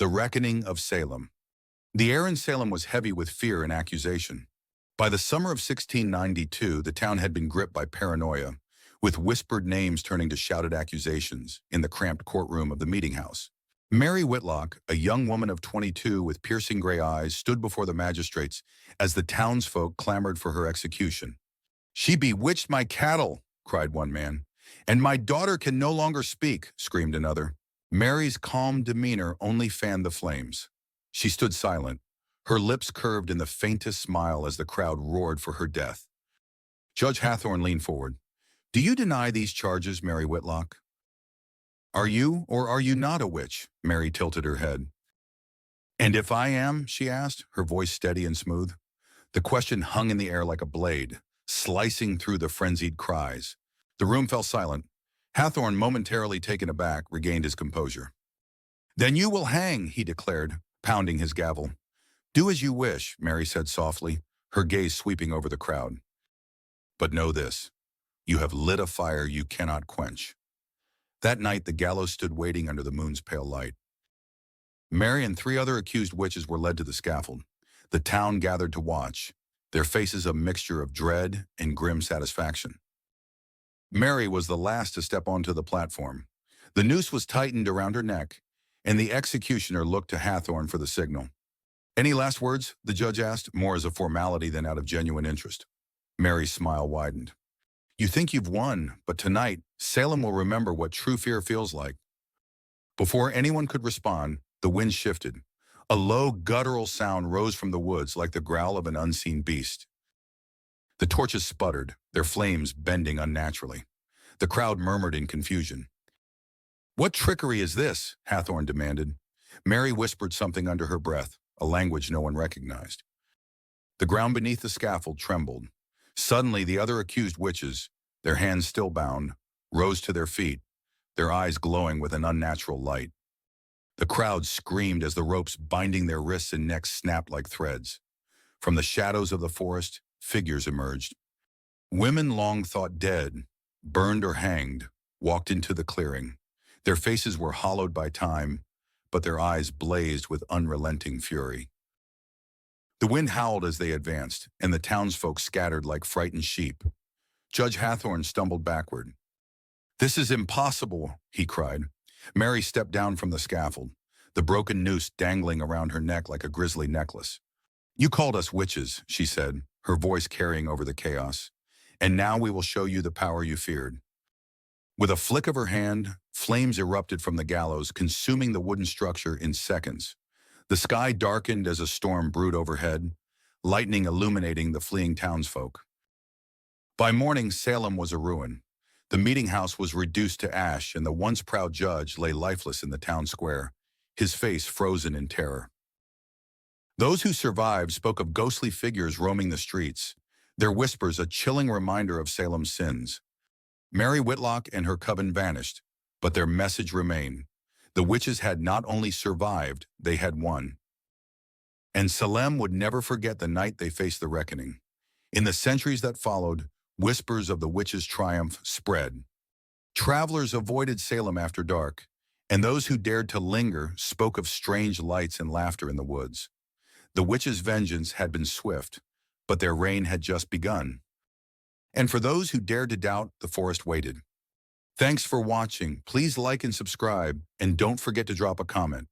The Reckoning of Salem. The air in Salem was heavy with fear and accusation. By the summer of 1692, the town had been gripped by paranoia, with whispered names turning to shouted accusations in the cramped courtroom of the meeting house. Mary Whitlock, a young woman of 22 with piercing gray eyes, stood before the magistrates as the townsfolk clamored for her execution. "She bewitched my cattle," cried one man. "And my daughter can no longer speak," screamed another. Mary's calm demeanor only fanned the flames. She stood silent, her lips curved in the faintest smile as the crowd roared for her death. Judge Hathorne leaned forward. "Do you deny these charges, Mary Whitlock?" "Are you or are you not a witch?" Mary tilted her head. "And if I am?" she asked, her voice steady and smooth. The question hung in the air like a blade, slicing through the frenzied cries. The room fell silent. Hathorne, momentarily taken aback, regained his composure. "Then you will hang," he declared, pounding his gavel. "Do as you wish," Mary said softly, her gaze sweeping over the crowd. "But know this, you have lit a fire you cannot quench." That night, the gallows stood waiting under the moon's pale light. Mary and 3 other accused witches were led to the scaffold. The town gathered to watch, their faces a mixture of dread and grim satisfaction. Mary was the last to step onto the platform. The noose was tightened around her neck, and the executioner looked to Hathorne for the signal. "Any last words?" the judge asked, more as a formality than out of genuine interest. Mary's smile widened. "You think you've won, but tonight, Salem will remember what true fear feels like." Before anyone could respond, the wind shifted. A low, guttural sound rose from the woods like the growl of an unseen beast. The torches sputtered, their flames bending unnaturally. The crowd murmured in confusion. "What trickery is this?" Hathorne demanded. Mary whispered something under her breath, a language no one recognized. The ground beneath the scaffold trembled. Suddenly, the other accused witches, their hands still bound, rose to their feet, their eyes glowing with an unnatural light. The crowd screamed as the ropes binding their wrists and necks snapped like threads. From the shadows of the forest, figures emerged. Women long thought dead, burned or hanged, walked into the clearing. Their faces were hollowed by time, but their eyes blazed with unrelenting fury. The wind howled as they advanced, and the townsfolk scattered like frightened sheep. Judge Hathorne stumbled backward. "This is impossible," he cried. Mary stepped down from the scaffold, the broken noose dangling around her neck like a grisly necklace. "You called us witches," she said, her voice carrying over the chaos. "And now we will show you the power you feared." With a flick of her hand, flames erupted from the gallows, consuming the wooden structure in seconds. The sky darkened as a storm brewed overhead, lightning illuminating the fleeing townsfolk. By morning, Salem was a ruin. The meeting house was reduced to ash, and the once proud judge lay lifeless in the town square, his face frozen in terror. Those who survived spoke of ghostly figures roaming the streets, their whispers a chilling reminder of Salem's sins. Mary Whitlock and her coven vanished, but their message remained. The witches had not only survived, they had won. And Salem would never forget the night they faced the reckoning. In the centuries that followed, whispers of the witches' triumph spread. Travelers avoided Salem after dark, and those who dared to linger spoke of strange lights and laughter in the woods. The witches' vengeance had been swift, but their reign had just begun. And for those who dared to doubt, the forest waited. Thanks for watching. Please like and subscribe, and don't forget to drop a comment.